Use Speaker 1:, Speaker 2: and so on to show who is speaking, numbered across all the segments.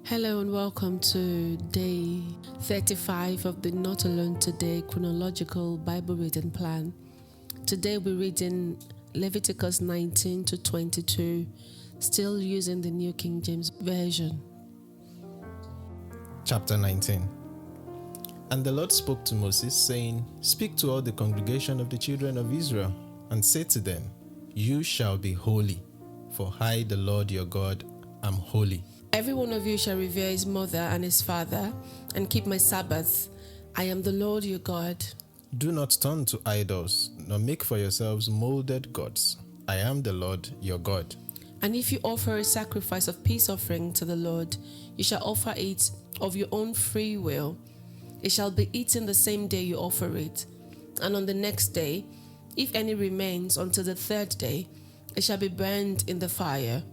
Speaker 1: Hello and welcome to day 35 of the Not Alone Today Chronological Bible Reading Plan. Today we're reading Leviticus 19 to 22, still using the New King James Version.
Speaker 2: Chapter 19. And the Lord spoke to Moses, saying, Speak to all the congregation of the children of Israel, and say to them, You shall be holy, for I, the Lord your God, am holy.
Speaker 1: Every one of you shall revere his mother and his father, and keep my Sabbaths. I am the Lord your God.
Speaker 2: Do not turn to idols, nor make for yourselves molded gods. I am the Lord your God.
Speaker 1: And if you offer a sacrifice of peace offering to the Lord, you shall offer it of your own free will. It shall be eaten the same day you offer it. And on the next day, if any remains until the third day, it shall be burned in the fire.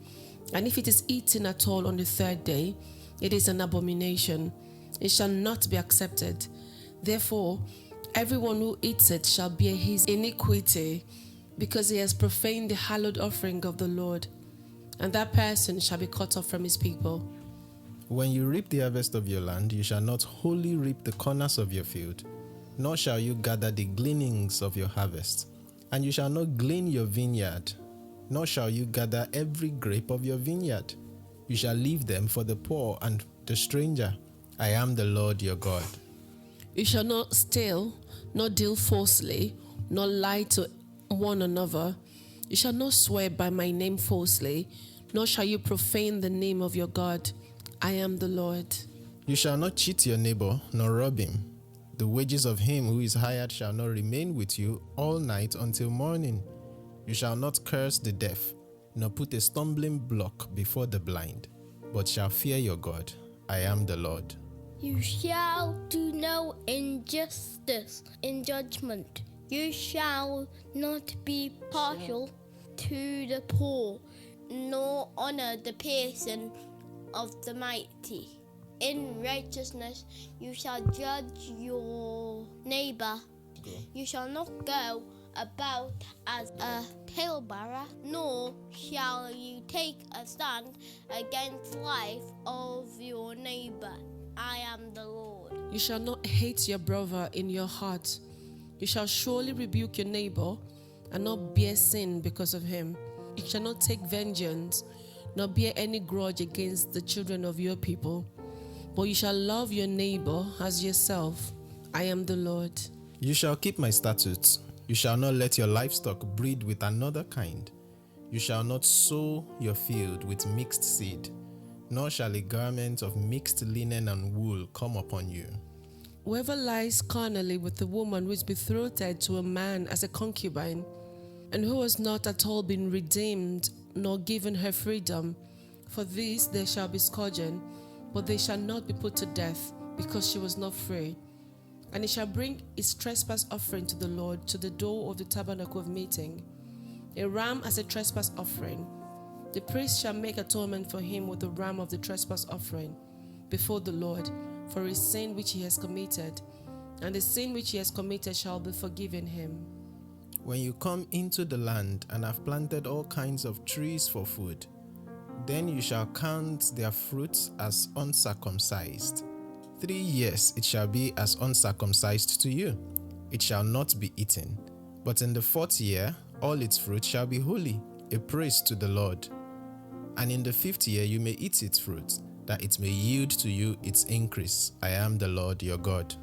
Speaker 1: And if it is eaten at all on the third day, it is an abomination. It shall not be accepted. Therefore, everyone who eats it shall bear his iniquity, because he has profaned the hallowed offering of the Lord. And that person shall be cut off from his people.
Speaker 2: When you reap the harvest of your land, you shall not wholly reap the corners of your field, nor shall you gather the gleanings of your harvest. And you shall not glean your vineyard, nor shall you gather every grape of your vineyard. You shall leave them for the poor and the stranger. I am the Lord your God.
Speaker 1: You shall not steal, nor deal falsely, nor lie to one another. You shall not swear by my name falsely, nor shall you profane the name of your God. I am the Lord.
Speaker 2: You shall not cheat your neighbor, nor rob him. The wages of him who is hired shall not remain with you all night until morning. You shall not curse the deaf, nor put a stumbling block before the blind, but shall fear your God. I am the Lord.
Speaker 3: You shall do no injustice in judgment. You shall not be partial to the poor, nor honor the person of the mighty. In righteousness you shall judge your neighbor. You shall not go about as a talebearer, nor shall you take a stand against life of your neighbor. I am the Lord.
Speaker 1: You shall not hate your brother in your heart. You shall surely rebuke your neighbor, and not bear sin because of him. You shall not take vengeance, nor bear any grudge against the children of your people, but you shall love your neighbor as yourself. I am the Lord.
Speaker 2: You shall keep my statutes. You shall not let your livestock breed with another kind. You shall not sow your field with mixed seed, nor shall a garment of mixed linen and wool come upon you.
Speaker 1: Whoever lies carnally with a woman who is betrothed to a man as a concubine, and who has not at all been redeemed, nor given her freedom, for this there shall be scourging, but they shall not be put to death, because she was not free. And he shall bring his trespass offering to the Lord to the door of the tabernacle of meeting, a ram as a trespass offering. The priest shall make atonement for him with the ram of the trespass offering before the Lord for his sin which he has committed, and the sin which he has committed shall be forgiven him.
Speaker 2: When you come into the land and have planted all kinds of trees for food, then you shall count their fruits as uncircumcised. 3 years it shall be as uncircumcised to you. It shall not be eaten. But in the 4th year, all its fruit shall be holy, a praise to the Lord. And in the 5th year you may eat its fruit, that it may yield to you its increase. I am the Lord your God.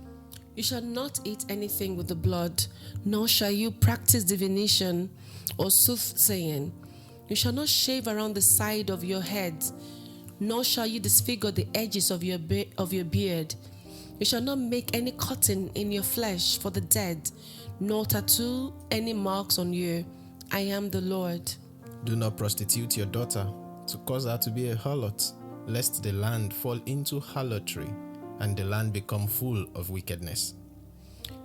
Speaker 1: You shall not eat anything with the blood, nor shall you practice divination or soothsaying. You shall not shave around the side of your head, nor shall you disfigure the edges of your beard. You shall not make any cutting in your flesh for the dead, nor tattoo any marks on you. I am the Lord.
Speaker 2: Do not prostitute your daughter to cause her to be a harlot, lest the land fall into harlotry, and the land become full of wickedness.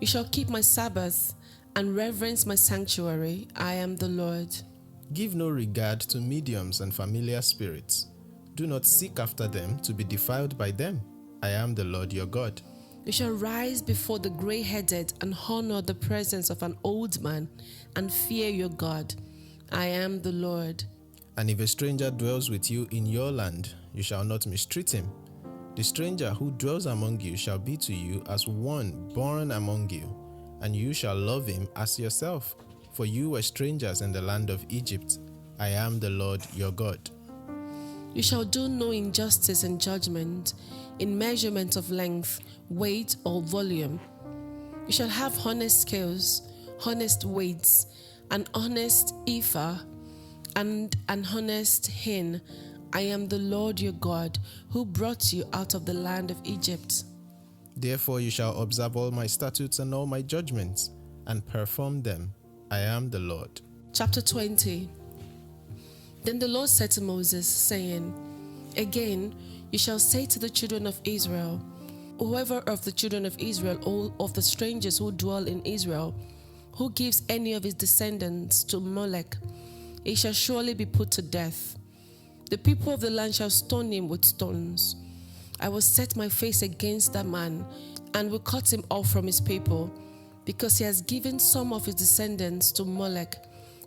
Speaker 1: You shall keep my Sabbath and reverence my sanctuary. I am the Lord.
Speaker 2: Give no regard to mediums and familiar spirits. Do not seek after them to be defiled by them. I am the Lord your God.
Speaker 1: You shall rise before the gray-headed and honor the presence of an old man and fear your God. I am the Lord.
Speaker 2: And if a stranger dwells with you in your land, you shall not mistreat him. The stranger who dwells among you shall be to you as one born among you, and you shall love him as yourself, for you were strangers in the land of Egypt. I am the Lord your God.
Speaker 1: You shall do no injustice in judgment, in measurement of length, weight, or volume. You shall have honest scales, honest weights, an honest ephah, and an honest hin. I am the Lord your God, who brought you out of the land of Egypt.
Speaker 2: Therefore you shall observe all my statutes and all my judgments, and perform them. I am the Lord.
Speaker 1: Chapter 20. Then the Lord said to Moses, saying, Again, you shall say to the children of Israel, whoever of the children of Israel, or of the strangers who dwell in Israel, who gives any of his descendants to Molech, he shall surely be put to death. The people of the land shall stone him with stones. I will set my face against that man, and will cut him off from his people, because he has given some of his descendants to Molech,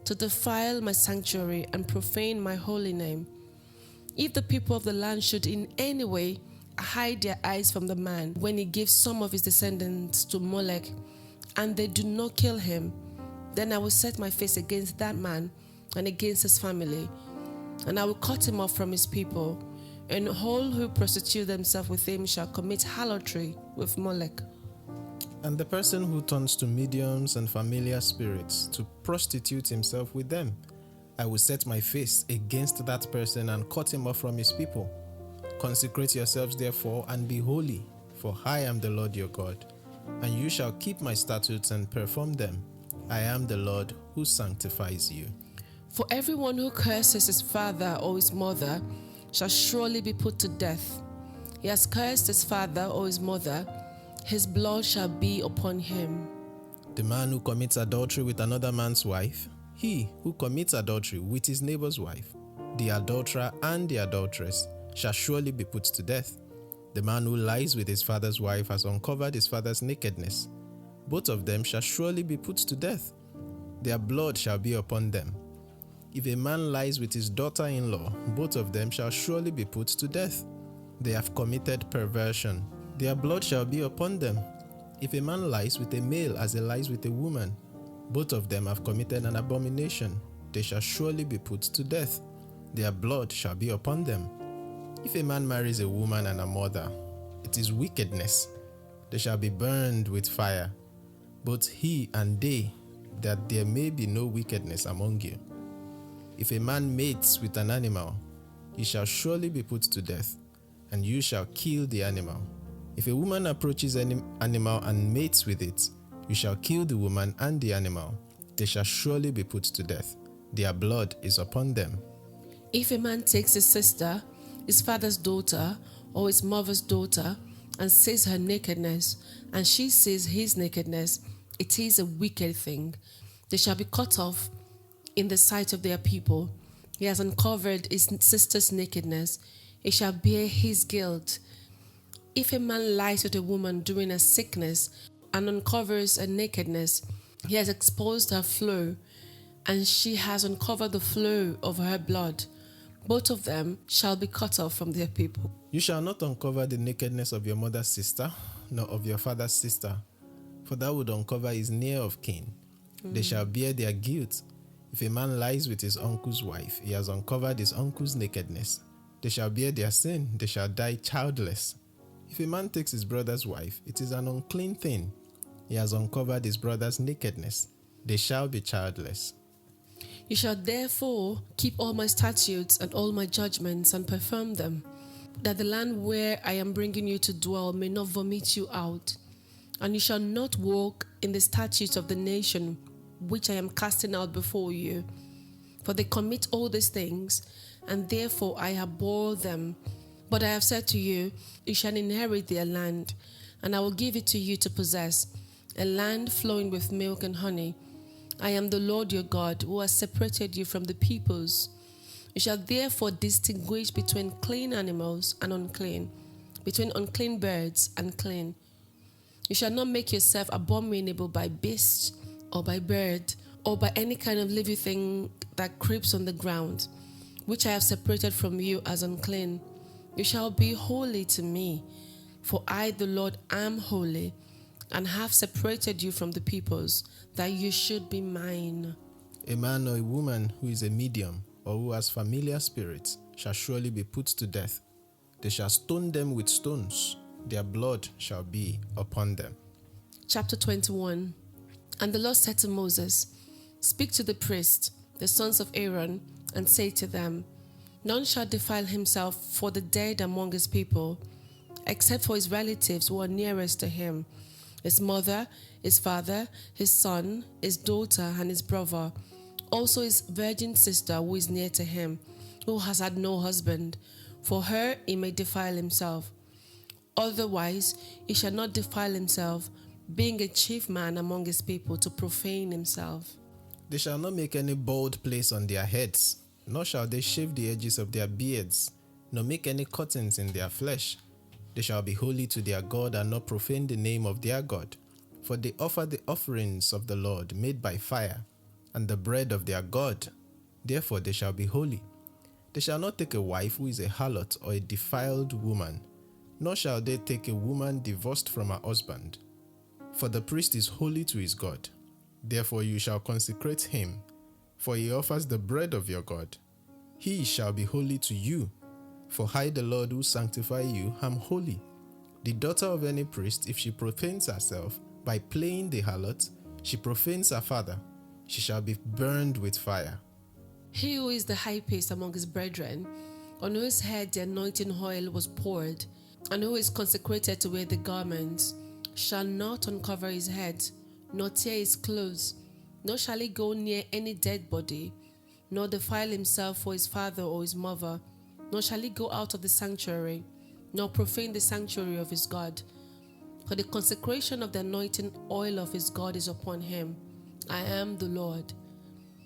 Speaker 1: to defile my sanctuary and profane my holy name. If the people of the land should in any way hide their eyes from the man when he gives some of his descendants to Molech, and they do not kill him, then I will set my face against that man and against his family, and I will cut him off from his people, and all who prostitute themselves with him shall commit harlotry with Molech.
Speaker 2: And the person who turns to mediums and familiar spirits to prostitute himself with them, I will set my face against that person and cut him off from his people. Consecrate yourselves therefore and be holy, for I am the Lord your God, and you shall keep my statutes and perform them. I am the Lord who sanctifies you.
Speaker 1: For everyone who curses his father or his mother shall surely be put to death. He has cursed his father or his mother, his blood shall be upon him.
Speaker 2: The man who commits adultery with another man's wife, he who commits adultery with his neighbor's wife, the adulterer and the adulteress, shall surely be put to death. The man who lies with his father's wife has uncovered his father's nakedness. Both of them shall surely be put to death. Their blood shall be upon them. If a man lies with his daughter-in-law, both of them shall surely be put to death. They have committed perversion. Their blood shall be upon them. If a man lies with a male as he lies with a woman, both of them have committed an abomination. They shall surely be put to death. Their blood shall be upon them. If a man marries a woman and a mother, it is wickedness. They shall be burned with fire, both he and they, that there may be no wickedness among you. If a man mates with an animal, he shall surely be put to death, and you shall kill the animal. If a woman approaches any animal and mates with it, you shall kill the woman and the animal. They shall surely be put to death. Their blood is upon them.
Speaker 1: If a man takes his sister, his father's daughter, or his mother's daughter, and sees her nakedness, and she sees his nakedness, it is a wicked thing. They shall be cut off in the sight of their people. He has uncovered his sister's nakedness. He shall bear his guilt. If a man lies with a woman during a sickness and uncovers a nakedness, he has exposed her flow, and she has uncovered the flow of her blood. Both of them shall be cut off from their people.
Speaker 2: You shall not uncover the nakedness of your mother's sister, nor of your father's sister, for that would uncover his near of kin. They shall bear their guilt. If a man lies with his uncle's wife, he has uncovered his uncle's nakedness. They shall bear their sin. They shall die childless. If a man takes his brother's wife, it is an unclean thing. He has uncovered his brother's nakedness. They shall be childless.
Speaker 1: You shall therefore keep all my statutes and all my judgments and perform them, that the land where I am bringing you to dwell may not vomit you out. And you shall not walk in the statutes of the nation which I am casting out before you. For they commit all these things, and therefore I abhor them. But I have said to you, you shall inherit their land, and I will give it to you to possess, a land flowing with milk and honey. I am the Lord your God, who has separated you from the peoples. You shall therefore distinguish between clean animals and unclean, between unclean birds and clean. You shall not make yourself abominable by beast, or by bird, or by any kind of living thing that creeps on the ground, which I have separated from you as unclean. You shall be holy to me, for I, the Lord, am holy, and have separated you from the peoples, that you should be mine.
Speaker 2: A man or a woman who is a medium or who has familiar spirits shall surely be put to death. They shall stone them with stones. Their blood shall be upon them.
Speaker 1: Chapter 21. And the Lord said to Moses, Speak to the priests, the sons of Aaron, and say to them, None shall defile himself for the dead among his people, except for his relatives who are nearest to him, his mother, his father, his son, his daughter, and his brother, also his virgin sister who is near to him, who has had no husband. For her he may defile himself. Otherwise he shall not defile himself, being a chief man among his people, to profane himself.
Speaker 2: They shall not make any bald place on their heads, nor shall they shave the edges of their beards, nor make any cuttings in their flesh. They shall be holy to their God, and not profane the name of their God. For they offer the offerings of the Lord made by fire, and the bread of their God. Therefore they shall be holy. They shall not take a wife who is a harlot or a defiled woman, nor shall they take a woman divorced from her husband. For the priest is holy to his God. Therefore you shall consecrate him, for he offers the bread of your God. He shall be holy to you. For I, the Lord, who sanctify you, am holy. The daughter of any priest, if she profanes herself by playing the harlot, she profanes her father. She shall be burned with fire.
Speaker 1: He who is the high priest among his brethren, on whose head the anointing oil was poured, and who is consecrated to wear the garments, shall not uncover his head, nor tear his clothes, nor shall he go near any dead body, nor defile himself for his father or his mother, nor shall he go out of the sanctuary, nor profane the sanctuary of his God. For the consecration of the anointing oil of his God is upon him. I am the Lord.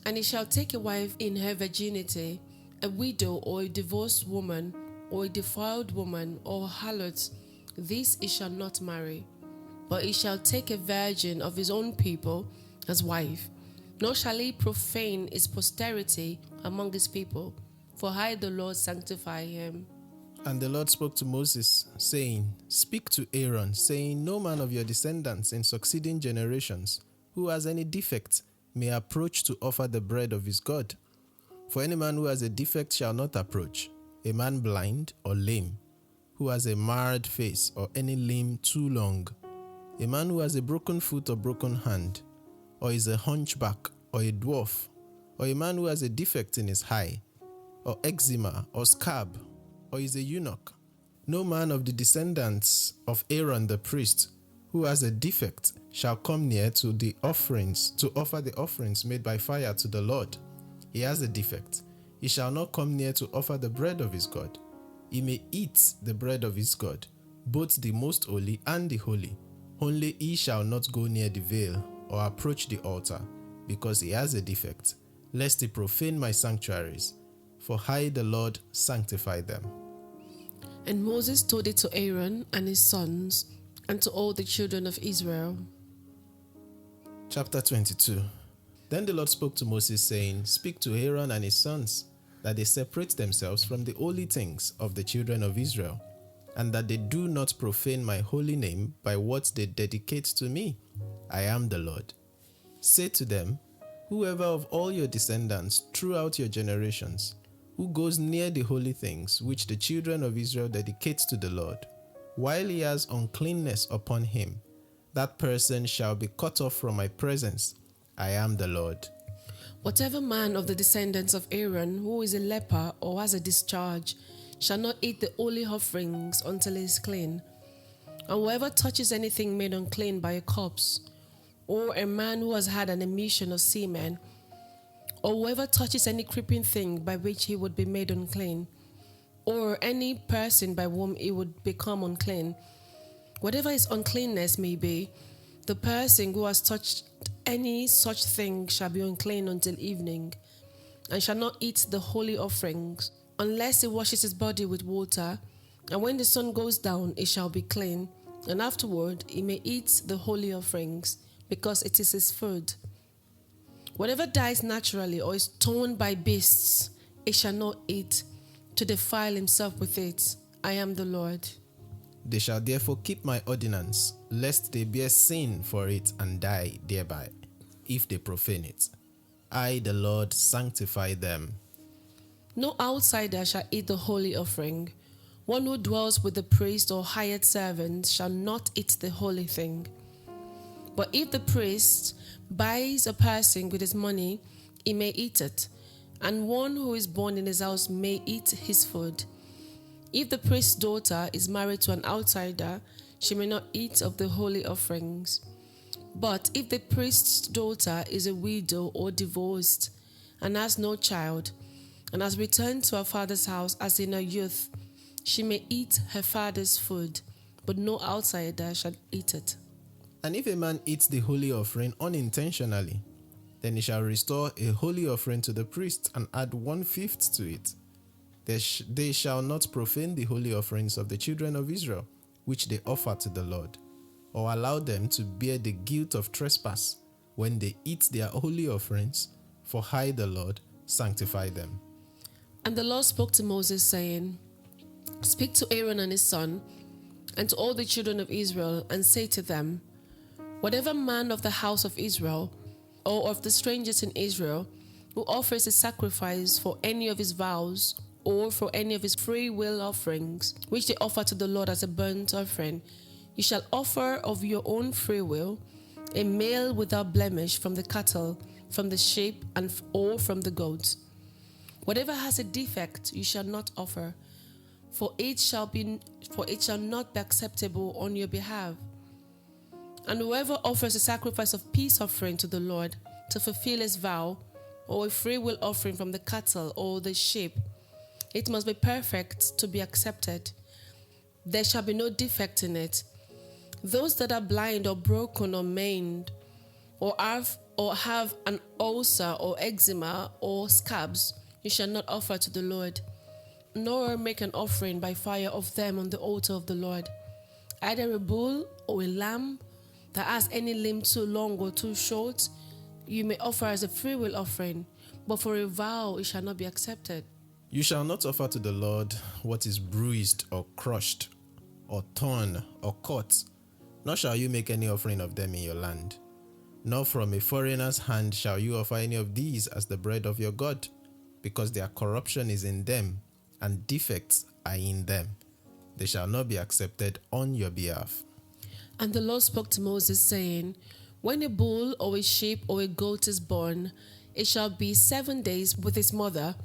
Speaker 1: And he shall take a wife in her virginity, a widow or a divorced woman, or a defiled woman, or a harlot. This he shall not marry. But he shall take a virgin of his own people as wife. Nor shall he profane his posterity among his people, for I, the Lord, sanctify him.
Speaker 2: And the Lord spoke to Moses, saying, Speak to Aaron, saying, No man of your descendants in succeeding generations, who has any defect, may approach to offer the bread of his God. For any man who has a defect shall not approach, a man blind or lame, who has a marred face or any limb too long, a man who has a broken foot or broken hand, or is a hunchback or a dwarf, or a man who has a defect in his eye, or eczema or scab, or is a eunuch. No man of the descendants of Aaron the priest who has a defect shall come near to the offerings, to offer the offerings made by fire to the Lord. He has a defect. He shall not come near to offer the bread of his God. He may eat the bread of his God, both the most holy and the holy. Only he shall not go near the veil or approach the altar, because he has a defect, lest he profane my sanctuaries. For I, the Lord, sanctify them.
Speaker 1: And Moses told it to Aaron and his sons, and to all the children of Israel.
Speaker 2: Chapter 22. Then the Lord spoke to Moses, saying, Speak to Aaron and his sons, that they separate themselves from the holy things of the children of Israel, and that they do not profane my holy name by what they dedicate to me. I am the Lord. Say to them, Whoever of all your descendants throughout your generations, who goes near the holy things which the children of Israel dedicate to the Lord, while he has uncleanness upon him, that person shall be cut off from my presence. I am the Lord.
Speaker 1: Whatever man of the descendants of Aaron who is a leper or has a discharge shall not eat the holy offerings until he is clean. And whoever touches anything made unclean by a corpse, or a man who has had an emission of semen, or whoever touches any creeping thing by which he would be made unclean, or any person by whom he would become unclean, whatever his uncleanness may be, the person who has touched any such thing shall be unclean until evening, and shall not eat the holy offerings, unless he washes his body with water, and when the sun goes down he shall be clean, and afterward he may eat the holy offerings, because it is his food. Whatever dies naturally or is torn by beasts, he shall not eat, to defile himself with it. I am the Lord.
Speaker 2: They shall therefore keep my ordinance, lest they bear sin for it and die thereby, if they profane it. I, the Lord, sanctify them.
Speaker 1: No outsider shall eat the holy offering. One who dwells with the priest or hired servant shall not eat the holy thing. But if the priest buys a person with his money, he may eat it, and one who is born in his house may eat his food. If the priest's daughter is married to an outsider, she may not eat of the holy offerings. But if the priest's daughter is a widow or divorced and has no child, and has returned to her father's house as in her youth, she may eat her father's food, but no outsider shall eat it.
Speaker 2: And if a man eats the holy offering unintentionally, then he shall restore a holy offering to the priest and add 1/5 to it. They shall not profane the holy offerings of the children of Israel, which they offer to the Lord, or allow them to bear the guilt of trespass when they eat their holy offerings, for I, the Lord, sanctify them.
Speaker 1: And the Lord spoke to Moses, saying, Speak to Aaron and his son, and to all the children of Israel, and say to them, Whatever man of the house of Israel, or of the strangers in Israel, who offers a sacrifice for any of his vows, or for any of his free will offerings, which they offer to the Lord as a burnt offering, you shall offer of your own free will a male without blemish from the cattle, from the sheep, or from the goats. Whatever has a defect you shall not offer, for it shall not be acceptable on your behalf. And whoever offers a sacrifice of peace offering to the Lord to fulfill his vow, or a free will offering from the cattle or the sheep, it must be perfect to be accepted. There shall be no defect in it. Those that are blind or broken or maimed, or have an ulcer or eczema or scabs, you shall not offer to the Lord, nor make an offering by fire of them on the altar of the Lord. Either a bull or a lamb that has any limb too long or too short, you may offer as a free will offering, but for a vow it shall not be accepted.
Speaker 2: You shall not offer to the Lord what is bruised or crushed, or torn or cut, nor shall you make any offering of them in your land. Nor from a foreigner's hand shall you offer any of these as the bread of your God, because their corruption is in them, and defects are in them. They shall not be accepted on your behalf.
Speaker 1: And the Lord spoke to Moses, saying, When a bull or a sheep or a goat is born, it shall be 7 days with its mother,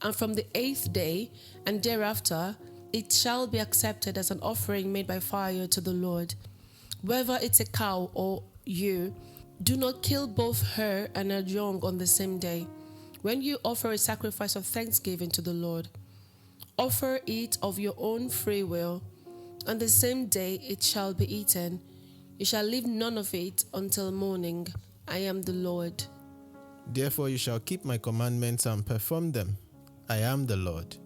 Speaker 1: and from the 8th day and thereafter it shall be accepted as an offering made by fire to the Lord. Whether it's a cow or ewe, do not kill both her and her young on the same day. When you offer a sacrifice of thanksgiving to the Lord, offer it of your own free will. On the same day it shall be eaten. You shall leave none of it until morning. I am the Lord.
Speaker 2: Therefore you shall keep my commandments and perform them. I am the Lord.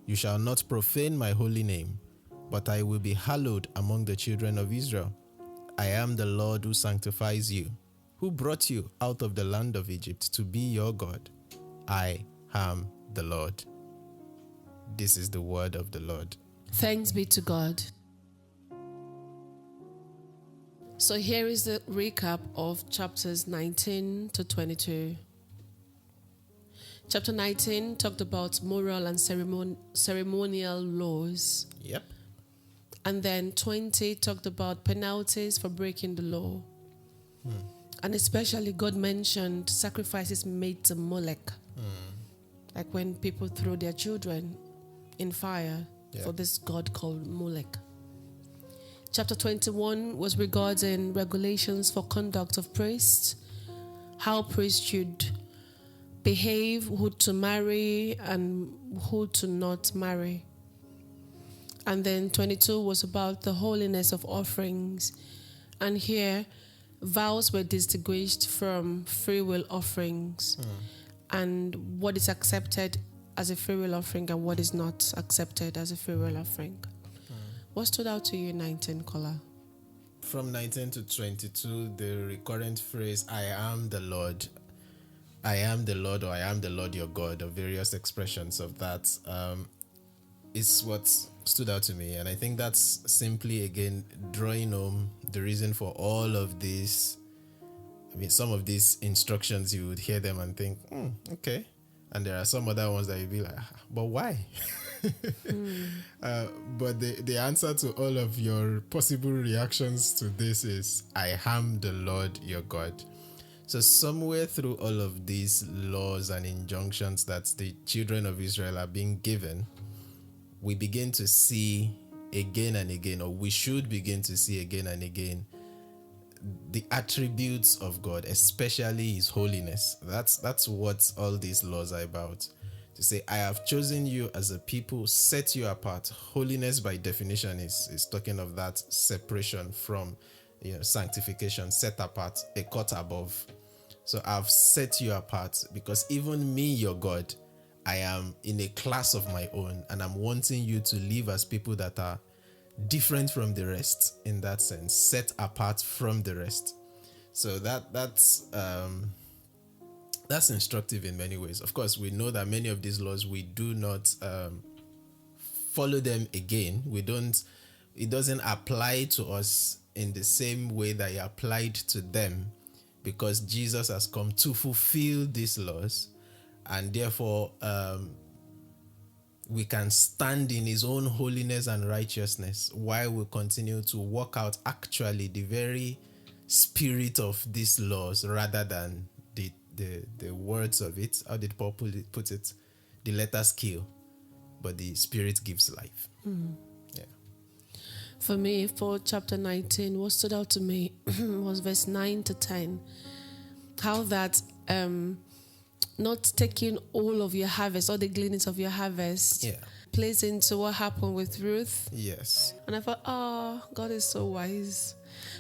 Speaker 2: You shall not profane my holy name, but I will be hallowed among the children of Israel. I am the Lord who sanctifies you, who brought you out of the land of Egypt to be your God. I am the Lord. This is the word of the Lord.
Speaker 1: Thanks be to God. So here is the recap of chapters 19 to 22. Chapter 19 talked about moral and ceremonial laws.
Speaker 2: Yep.
Speaker 1: And then 20 talked about penalties for breaking the law. And especially God mentioned sacrifices made to Molech. Like when people throw their children in fire for this god called Molech. Chapter 21 was regarding regulations for conduct of priests, how priests should behave, who to marry and who to not marry. And then 22 was about the holiness of offerings. And here, vows were distinguished from free will offerings and what is accepted as a free will offering and what is not accepted as a free will offering. What stood out to you in 19, Kola?
Speaker 2: From 19 to 22, the recurrent phrase, I am the Lord. I am the Lord, or I am the Lord your God, or various expressions of that, is what stood out to me, and I think that's simply again drawing home the reason for all of this. I mean, some of these instructions, you would hear them and think, okay. And there are some other ones that you'd be like, but why? But the answer to all of your possible reactions to this is, I am the Lord your God. So somewhere through all of these laws and injunctions that the children of Israel are being given, we begin to see again and again, or we should begin to see again and again, the attributes of God, especially His holiness. That's what all these laws are about. To say, I have chosen you as a people, set you apart. Holiness, by definition, is talking of that separation from, sanctification, set apart, a cut above. So I've set you apart because even me, your God, I am in a class of my own, and I'm wanting you to live as people that are different from the rest, in that sense, set apart from the rest. So that's instructive in many ways. Of course, we know that many of these laws, we do not follow them again. It doesn't apply to us in the same way that it applied to them, because Jesus has come to fulfill these laws, and therefore we can stand in His own holiness and righteousness while we continue to work out actually the very spirit of these laws, rather than the words of it. How did Paul put it? The letters kill, but the spirit gives life. Yeah.
Speaker 1: For me, for chapter 19, what stood out to me was verse 9 to 10. How that not taking all of your harvest, all the gleanings of your harvest, plays into what happened with Ruth.
Speaker 2: Yes.
Speaker 1: And I thought, God is so wise.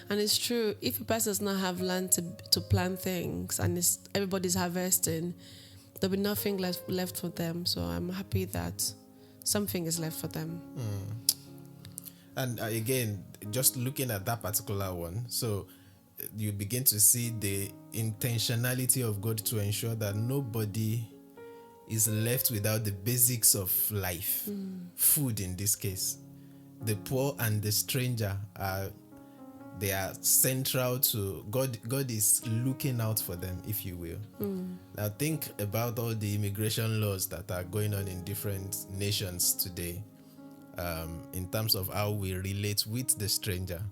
Speaker 1: And it's true, if a person does not have land to plant things, and everybody's harvesting, there'll be nothing left for them. So I'm happy that something is left for them.
Speaker 2: And again, just looking at that particular one, so you begin to see the intentionality of God to ensure that nobody is left without the basics of life. Food, in this case. The poor and the stranger they are central to God. God is looking out for them, if you will. Now think about all the immigration laws that are going on in different nations today, in terms of how we relate with the stranger.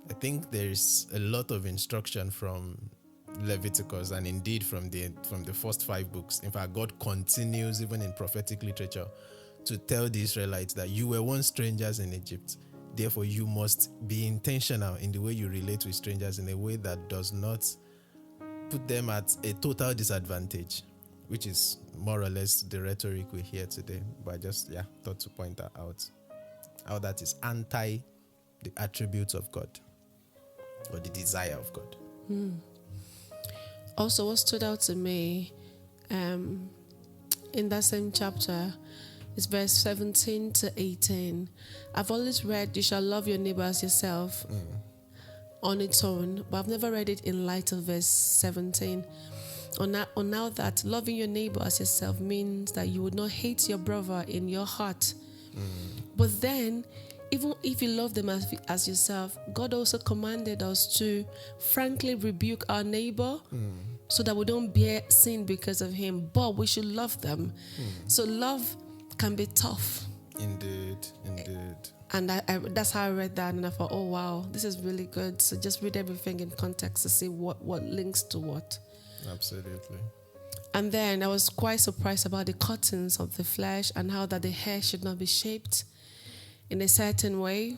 Speaker 2: I think there is a lot of instruction from Leviticus, and indeed from the first 5 books. In fact, God continues even in prophetic literature to tell the Israelites that you were once strangers in Egypt. Therefore, you must be intentional in the way you relate with strangers in a way that does not put them at a total disadvantage, which is more or less the rhetoric we hear today. But I just thought to point that out, how that is anti the attributes of God, or the desire of God.
Speaker 1: Also, what stood out to me in that same chapter is verse 17 to 18. I've always read, you shall love your neighbor as yourself on its own, but I've never read it in light of verse 17. On now that loving your neighbor as yourself means that you would not hate your brother in your heart. But then, even if you love them as yourself, God also commanded us to frankly rebuke our neighbor so that we don't bear sin because of him, but we should love them. So love can be tough.
Speaker 2: Indeed.
Speaker 1: And I that's how I read that, and I thought, oh wow, this is really good. So just read everything in context to see what links to what.
Speaker 2: Absolutely.
Speaker 1: And then I was quite surprised about the cuttings of the flesh, and how that the hair should not be shaped in a certain way.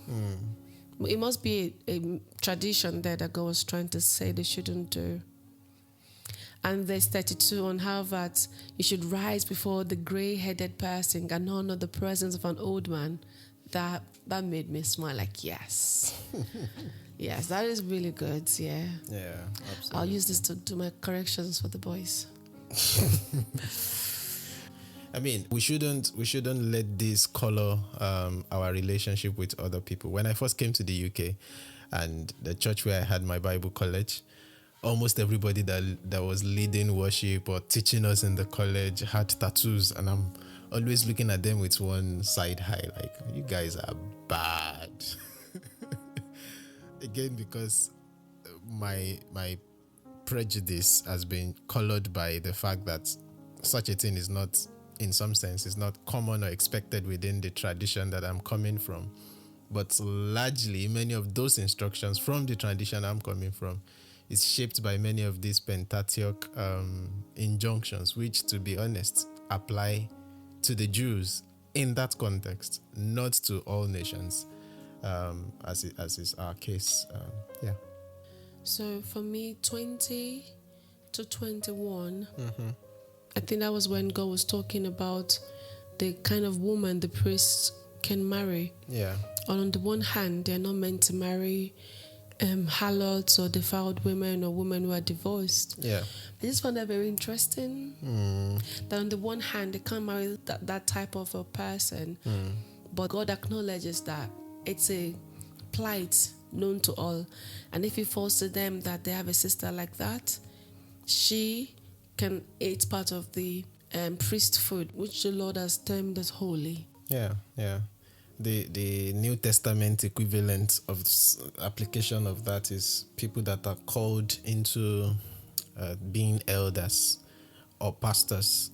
Speaker 1: It must be a tradition there that God was trying to say they shouldn't do. And there's 32 on how that you should rise before the gray-headed person and honor the presence of an old man. That made me smile, like, yes. Yes, that is really good, yeah.
Speaker 2: Yeah, absolutely.
Speaker 1: I'll use this to do my corrections for the boys.
Speaker 2: I mean, we shouldn't let this color our relationship with other people. When I first came to the UK and the church where I had my Bible college, almost everybody that was leading worship or teaching us in the college had tattoos, and I'm always looking at them with one side eye, like, you guys are bad. Again, because my prejudice has been colored by the fact that such a thing is not, in some sense, is not common or expected within the tradition that I'm coming from. But largely, many of those instructions from the tradition I'm coming from is shaped by many of these Pentateuch injunctions, which, to be honest, apply to the Jews in that context, not to all nations, as is our case. Yeah.
Speaker 1: So for me, 20 to 21, I think that was when God was talking about the kind of woman the priests can marry.
Speaker 2: Yeah.
Speaker 1: On the one hand, they're not meant to marry harlots or defiled women or women who are divorced.
Speaker 2: Yeah.
Speaker 1: I just found that very interesting. That on the one hand, they can't marry that type of a person, but God acknowledges that it's a plight known to all. And if it falls to them that they have a sister like that, she can eat part of the priest food, which the Lord has termed as holy.
Speaker 2: Yeah, yeah. The New Testament equivalent of application of that is people that are called into being elders or pastors,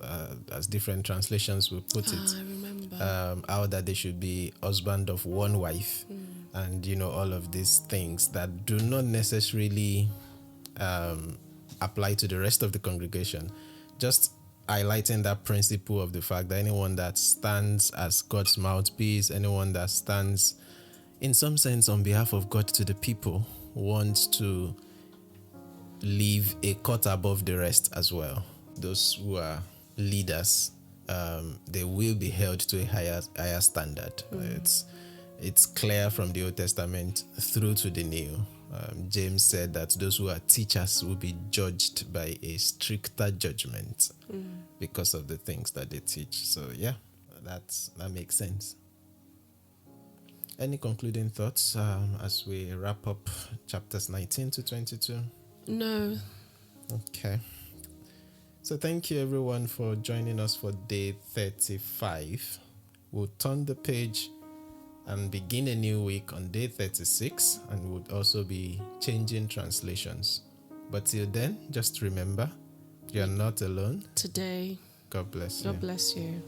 Speaker 2: as different translations will put it.
Speaker 1: I remember.
Speaker 2: How that they should be husband of one wife, and all of these things that do not necessarily apply to the rest of the congregation. Just highlighting that principle of the fact that anyone that stands as God's mouthpiece, anyone that stands in some sense on behalf of God to the people, wants to live a cut above the rest as well. Those who are leaders, they will be held to a higher standard. It's clear from the Old Testament through to the New. James said that those who are teachers will be judged by a stricter judgment because of the things that they teach. So yeah, that makes sense. Any concluding thoughts as we wrap up chapters 19 to 22?
Speaker 1: No.
Speaker 2: Okay. So thank you everyone for joining us for day 35. We'll turn the page and begin a new week on day 36, and would also be changing translations. But till then, just remember, you're not alone.
Speaker 1: Today.
Speaker 2: God bless you.
Speaker 1: God bless you.